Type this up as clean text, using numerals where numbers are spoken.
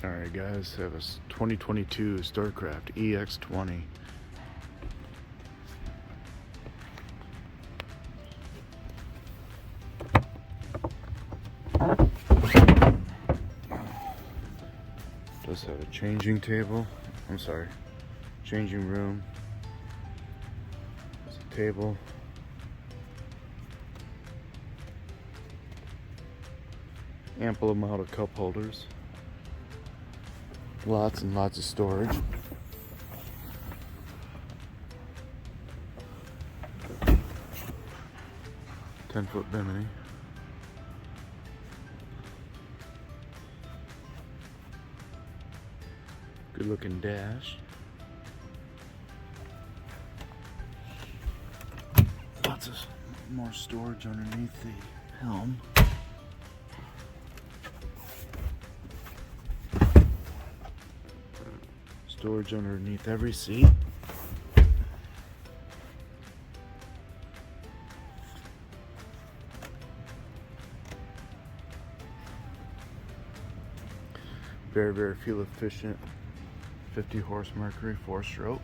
Alright guys, I have a 2022 Starcraft EX20. Does have a changing room. There's a table. Ample amount of cup holders. Lots and lots of storage. Ten-foot bimini. Good looking dash. Lots of more storage underneath the helm. Storage underneath every seat. Very, very fuel efficient. 50 horse Mercury 4-stroke.